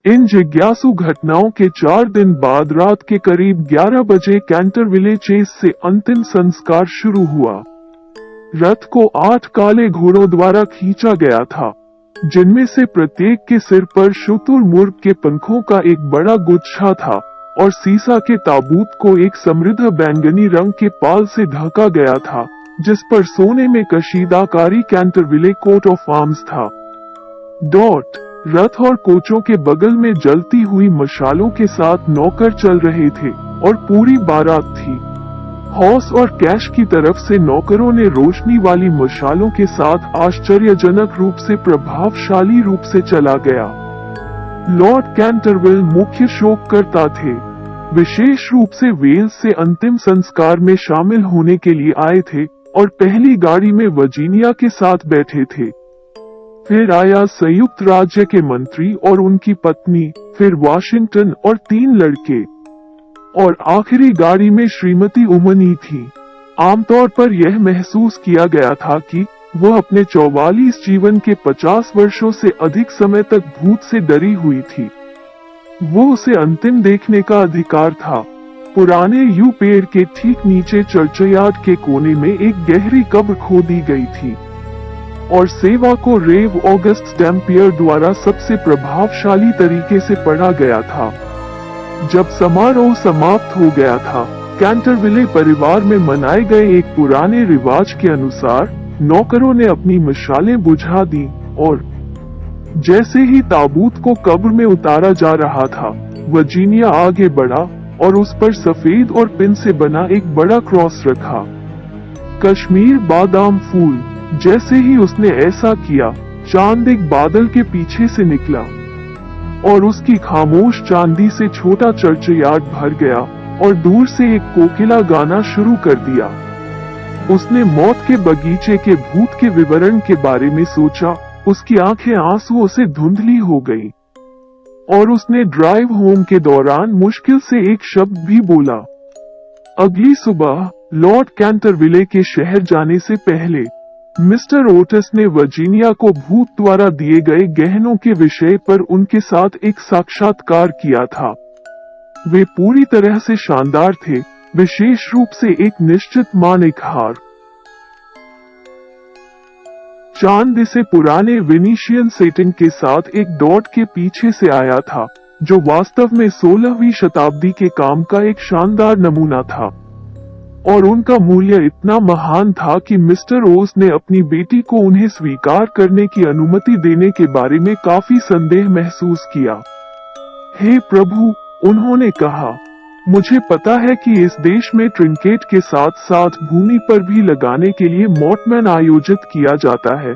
इन जिज्ञासु घटनाओं के 4 दिन बाद रात के करीब 11 बजे कैंटरविले चेस से अंतिम संस्कार शुरू हुआ। रथ को 8 काले घोड़ों द्वारा खींचा गया था, जिनमें से प्रत्येक के सिर पर शुतुरमुर्ग के पंखों का एक बड़ा गुच्छा था और सीसा के ताबूत को एक समृद्ध बैंगनी रंग के पाल से ढका गया था, जिस पर सोने में कशीदाकारी कैंटरविले कोट ऑफ आर्म्स था। रथ और कोचों के बगल में जलती हुई मशालों के साथ नौकर चल रहे थे और पूरी बारात थी। हॉर्स और कैश की तरफ से नौकरों ने रोशनी वाली मशालों के साथ आश्चर्यजनक रूप से प्रभावशाली रूप से चला गया। लॉर्ड कैंटरविल मुख्य शोककर्ता थे, विशेष रूप से वेल्स से अंतिम संस्कार में शामिल होने के लिए आए थे और पहली गाड़ी में वर्जीनिया के साथ बैठे थे। फिर आया संयुक्त राज्य के मंत्री और उनकी पत्नी, फिर वाशिंगटन और 3 लड़के, और आखिरी गाड़ी में श्रीमती उमनी थी। आमतौर पर यह महसूस किया गया था कि वह अपने 44 जीवन के 50 वर्षों से अधिक समय तक भूत से डरी हुई थी। वो उसे अंतिम देखने का अधिकार था। पुराने यू पेड़ के ठीक नीचे चर्चयार्ड के कोने में एक गहरी कब्र खोदी गई थी और सेवा को रेव ऑगस्ट डैम्पियर द्वारा सबसे प्रभावशाली तरीके से पढ़ा गया था। जब समारोह समाप्त हो गया था, कैंटरविले परिवार में मनाए गए एक पुराने रिवाज के अनुसार नौकरों ने अपनी मशालें बुझा दी और जैसे ही ताबूत को कब्र में उतारा जा रहा था, वर्जीनिया आगे बढ़ा और उस पर सफेद और पिन से बना एक बड़ा क्रॉस रखा। कश्मीर बादाम फूल। जैसे ही उसने ऐसा किया, चांद एक बादल के पीछे से निकला और उसकी खामोश चांदी से छोटा चर्चयार्ड भर गया और दूर से एक कोकिला गाना शुरू कर दिया। उसने मौत के बगीचे के भूत के विवरण के बारे में सोचा। उसकी आंखें आंसुओं से धुंधली हो गईं और उसने ड्राइव होम के दौरान मुश्किल से एक शब्द भी बोला। अगली सुबह लॉर्ड कैंटरविले के शहर जाने से पहले मिस्टर ओटिस ने वर्जीनिया को भूत द्वारा दिए गए गहनों के विषय पर उनके साथ एक साक्षात्कार किया था। वे पूरी तरह से शानदार थे, विशेष रूप से एक निश्चित मानिक हार। चांद इसे पुराने वेनिशियन सेटिंग के साथ एक डॉट के पीछे से आया था, जो वास्तव में 16वीं शताब्दी के काम का एक शानदार नमूना था और उनका मूल्य इतना महान था कि मिस्टर ओस ने अपनी बेटी को उन्हें स्वीकार करने की अनुमति देने के बारे में काफी संदेह महसूस किया। हे प्रभु, उन्होंने कहा, मुझे पता है कि इस देश में ट्रिंकेट के साथ साथ भूमि पर भी लगाने के लिए मॉटमैन आयोजित किया जाता है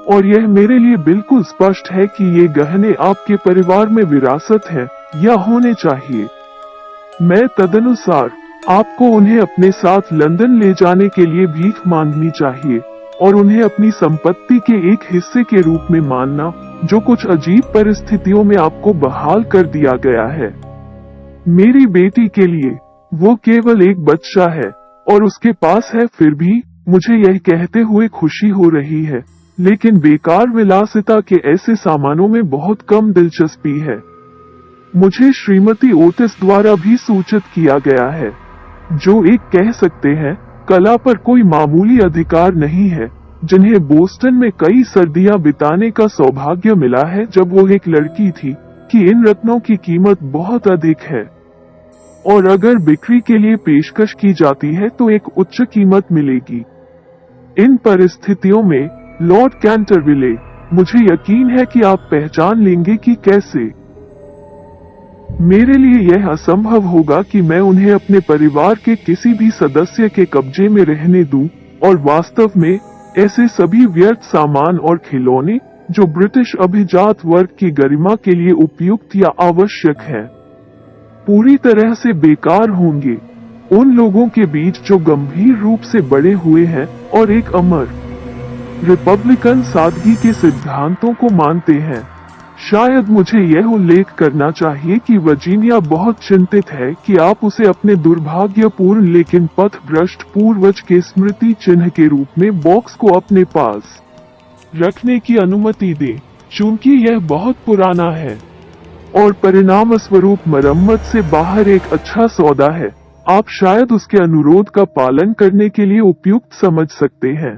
और यह मेरे लिए बिल्कुल स्पष्ट है कि ये गहने आपके परिवार में विरासत है या होने चाहिए। मैं तदनुसार आपको उन्हें अपने साथ लंदन ले जाने के लिए भीख मांगनी चाहिए और उन्हें अपनी संपत्ति के एक हिस्से के रूप में मानना, जो कुछ अजीब परिस्थितियों में आपको बहाल कर दिया गया है। मेरी बेटी के लिए वो केवल एक बच्चा है और उसके पास है, फिर भी मुझे यह कहते हुए खुशी हो रही है, लेकिन बेकार विलासिता के ऐसे सामानों में बहुत कम दिलचस्पी है। मुझे श्रीमती ओटिस द्वारा भी सूचित किया गया है, जो एक कह सकते हैं कला पर कोई मामूली अधिकार नहीं है, जिन्हें बोस्टन में कई सर्दियां बिताने का सौभाग्य मिला है जब वो एक लड़की थी, कि इन रत्नों की कीमत बहुत अधिक है और अगर बिक्री के लिए पेशकश की जाती है तो एक उच्च कीमत मिलेगी। इन परिस्थितियों में लॉर्ड कैंटरविले, मुझे यकीन है कि आप पहचान लेंगे कि कैसे। मेरे लिए यह असंभव होगा कि मैं उन्हें अपने परिवार के किसी भी सदस्य के कब्जे में रहने दूं और वास्तव में ऐसे सभी व्यर्थ सामान और खिलौने जो ब्रिटिश अभिजात वर्ग की गरिमा के लिए उपयुक्त या आवश्यक है, पूरी तरह से बेकार होंगे उन लोगों के बीच जो गंभीर रूप से बड़े हुए हैं और एक अमर रिपब्लिकन सादगी के सिद्धांतों को मानते हैं। शायद मुझे यह उल्लेख करना चाहिए कि वर्जीनिया बहुत चिंतित है कि आप उसे अपने दुर्भाग्यपूर्ण लेकिन पथभ्रष्ट पूर्वज के स्मृति चिन्ह के रूप में बॉक्स को अपने पास रखने की अनुमति दें, चूंकि यह बहुत पुराना है। और परिणाम स्वरूप मरम्मत से बाहर एक अच्छा सौदा है। आप शायद उसके अनुरोध का पालन करने के लिए उपयुक्त समझ सकते हैं।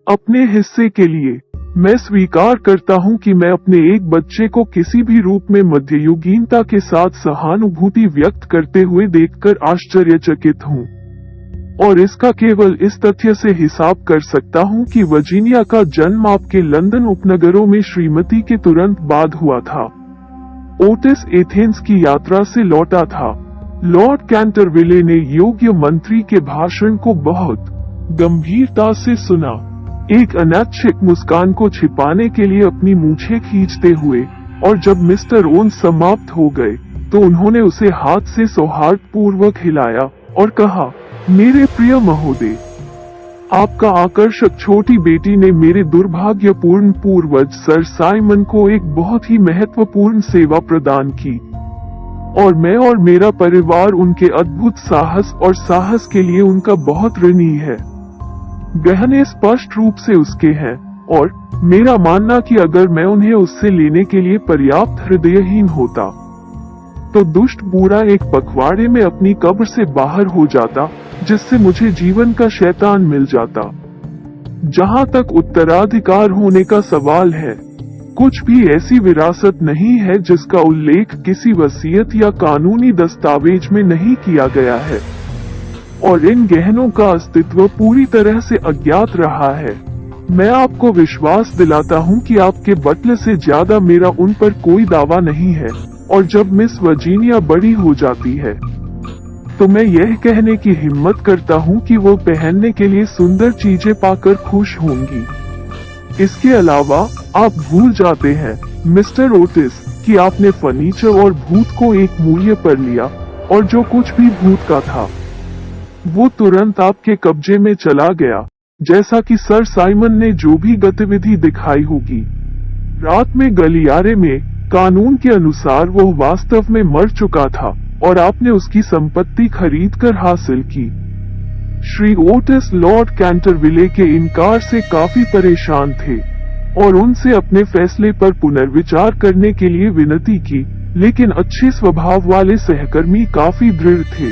अपने हिस्से के लिए मैं स्वीकार करता हूं कि मैं अपने एक बच्चे को किसी भी रूप में मध्ययुगीनता के साथ सहानुभूति व्यक्त करते हुए देखकर आश्चर्यचकित हूं, और इसका केवल इस तथ्य से हिसाब कर सकता हूं कि वर्जीनिया का जन्म आपके लंदन उपनगरों में श्रीमती के तुरंत बाद हुआ था। ओटिस एथेंस की यात्रा से लौटा था। लॉर्ड कैंटरविले ने योग्य मंत्री के भाषण को बहुत गंभीरता से सुना, एक अनैच्छिक मुस्कान को छिपाने के लिए अपनी मूछें खींचते हुए, और जब मिस्टर ओन्स समाप्त हो गए तो उन्होंने उसे हाथ से सौहार्दपूर्वक हिलाया और कहा, मेरे प्रिय महोदय, आपका आकर्षक छोटी बेटी ने मेरे दुर्भाग्यपूर्ण पूर्वज सर साइमन को एक बहुत ही महत्वपूर्ण सेवा प्रदान की, और मैं और मेरा परिवार उनके अद्भुत साहस के लिए उनका बहुत ऋणी है। गहने स्पष्ट रूप से उसके हैं, और मेरा मानना कि अगर मैं उन्हें उससे लेने के लिए पर्याप्त हृदयहीन होता तो दुष्ट बूढ़ा एक पखवाड़े में अपनी कब्र से बाहर हो जाता, जिससे मुझे जीवन का शैतान मिल जाता। जहां तक उत्तराधिकार होने का सवाल है, कुछ भी ऐसी विरासत नहीं है जिसका उल्लेख किसी वसीयत या कानूनी दस्तावेज में नहीं किया गया है, और इन गहनों का अस्तित्व पूरी तरह से अज्ञात रहा है। मैं आपको विश्वास दिलाता हूं कि आपके बटले से ज्यादा मेरा उन पर कोई दावा नहीं है, और जब मिस वर्जीनिया बड़ी हो जाती है तो मैं यह कहने की हिम्मत करता हूं कि वो पहनने के लिए सुंदर चीजें पाकर खुश होंगी। इसके अलावा आप भूल जाते हैं मिस्टर ओटिस कि आपने फर्नीचर और भूत को एक मूल्य पर लिया, और जो कुछ भी भूत का था वो तुरंत आपके कब्जे में चला गया, जैसा कि सर साइमन ने जो भी गतिविधि दिखाई होगी रात में गलियारे में। कानून के अनुसार वो वास्तव में मर चुका था, और आपने उसकी संपत्ति खरीदकर हासिल की। श्री ओटिस लॉर्ड कैंटरविले के इनकार से काफी परेशान थे, और उनसे अपने फैसले पर पुनर्विचार करने के लिए विनती की, लेकिन अच्छे स्वभाव वाले सहकर्मी काफी दृढ़ थे,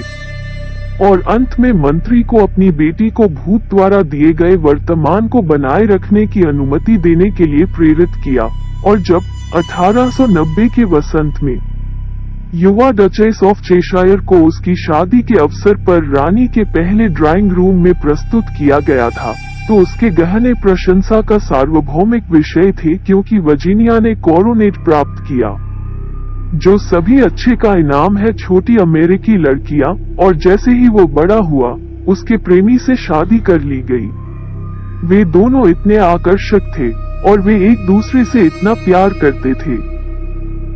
और अंत में मंत्री को अपनी बेटी को भूत द्वारा दिए गए वर्तमान को बनाए रखने की अनुमति देने के लिए प्रेरित किया। और जब 1890 के वसंत में युवा डचेस ऑफ चेशायर को उसकी शादी के अवसर पर रानी के पहले ड्राइंग रूम में प्रस्तुत किया गया था, तो उसके गहने प्रशंसा का सार्वभौमिक विषय थे, क्योंकि वर्जीनिया ने कोरोनेट प्राप्त किया, जो सभी अच्छे का इनाम है। छोटी अमेरिकी लड़कियां, और जैसे ही वो बड़ा हुआ उसके प्रेमी से शादी कर ली गई। वे दोनों इतने आकर्षक थे और वे एक दूसरे से इतना प्यार करते थे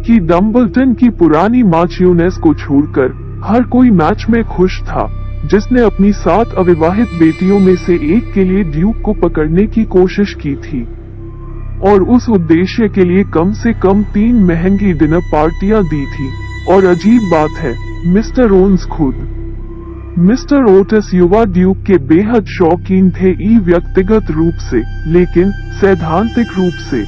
कि डम्बल्टन की पुरानी मार्चियोनेस को छोड़कर हर कोई मैच में खुश था, जिसने अपनी 7 अविवाहित बेटियों में से एक के लिए ड्यूक को पकड़ने की कोशिश की थी, और उस उद्देश्य के लिए कम से कम 3 महंगी डिनर पार्टियां दी थी। और अजीब बात है, मिस्टर ओन्स खुद मिस्टर ओटिस युवा ड्यूक के बेहद शौकीन थे, व्यक्तिगत रूप से, लेकिन सैद्धांतिक रूप से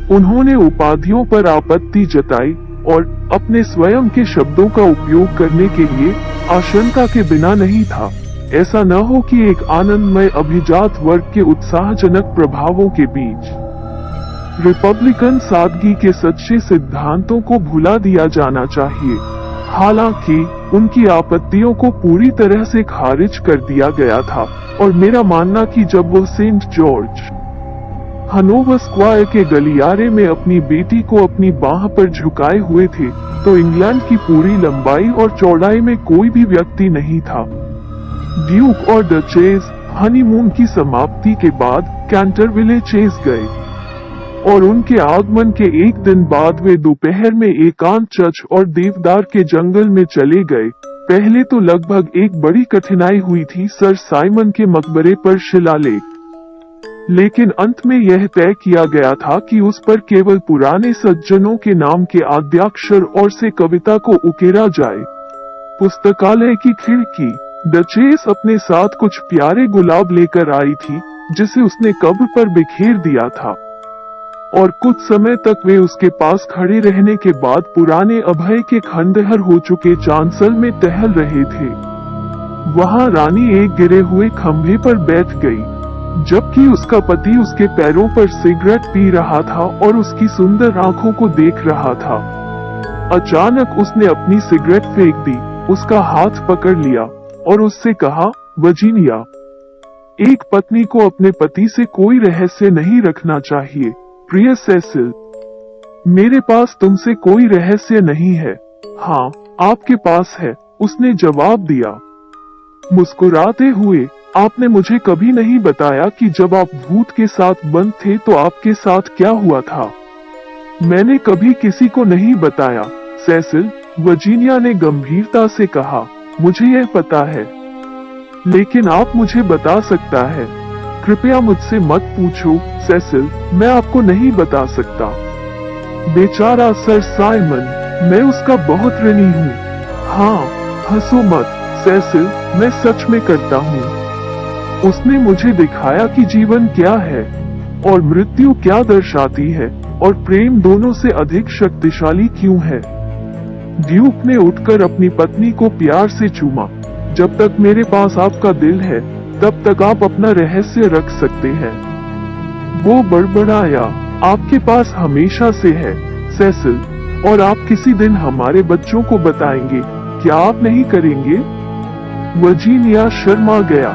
उन्होंने उपाधियों पर आपत्ति जताई, और अपने स्वयं के शब्दों का उपयोग करने के लिए आशंका के बिना नहीं था। ऐसा न हो कि एक आनंदमय अभिजात वर्ग के उत्साहजनक प्रभावों के बीच रिपब्लिकन सादगी के सच्चे सिद्धांतों को भुला दिया जाना चाहिए। हालांकि उनकी आपत्तियों को पूरी तरह से खारिज कर दिया गया था, और मेरा मानना कि जब वो सेंट जॉर्ज हनोवर स्क्वायर के गलियारे में अपनी बेटी को अपनी बाह पर झुकाए हुए थे, तो इंग्लैंड की पूरी लंबाई और चौड़ाई में कोई भी व्यक्ति नहीं था। ड्यूक और डचेस हनीमून की समाप्ति के बाद कैंटरविले चेस गए, और उनके आगमन के एक दिन बाद वे दोपहर में एकांत चर्च और देवदार के जंगल में चले गए। पहले तो लगभग एक बड़ी कठिनाई हुई थी सर साइमन के मकबरे पर शिलालेख, लेकिन अंत में यह तय किया गया था कि उस पर केवल पुराने सज्जनों के नाम के आद्याक्षर और से कविता को उकेरा जाए। पुस्तकालय की खिड़की। डचेस अपने साथ कुछ प्यारे गुलाब लेकर आई थी, जिसे उसने कब्र पर बिखेर दिया था। और कुछ समय तक वे उसके पास खड़े रहने के बाद पुराने अभय के खंडहर हो चुके चांसल में टहल रहे थे। वहां रानी एक गिरे हुए खंभे पर बैठ गई, जबकि उसका पति उसके पैरों पर सिगरेट पी रहा था और उसकी सुंदर आंखों को देख रहा था। अचानक उसने अपनी सिगरेट फेंक दी, उसका हाथ पकड़ लिया और उससे कहा, वर्जीनिया, एक पत्नी को अपने पति से कोई रहस्य नहीं रखना चाहिए। प्रिय सेसिल, मेरे पास तुमसे कोई रहस्य नहीं है। हाँ, आपके पास है, उसने जवाब दिया मुस्कुराते हुए। आपने मुझे कभी नहीं बताया कि जब आप भूत के साथ बंद थे तो आपके साथ क्या हुआ था। मैंने कभी किसी को नहीं बताया, सेसिल, वर्जीनिया ने गंभीरता से कहा। मुझे यह पता है, लेकिन आप मुझे बता सकता है। कृपया मुझसे मत पूछो, सेसिल, मैं आपको नहीं बता सकता। बेचारा सर साइमन, मैं उसका बहुत ऋणी हूँ। हाँ, हंसो मत, सेसिल, मैं सच में करता हूँ। उसने मुझे दिखाया कि जीवन क्या है और मृत्यु क्या दर्शाती है और प्रेम दोनों से अधिक शक्तिशाली क्यों है। ड्यूक ने उठकर अपनी पत्नी को प्यार से चूमा। जब तक मेरे पास आपका दिल है, तब तक आप अपना रहस्य रख सकते हैं। वो बड़बड़ाया, आपके पास हमेशा से है, सेसिल, और आप किसी दिन हमारे बच्चों को बताएंगे, क्या आप नहीं करेंगे? वर्जीनिया शर्मा गया।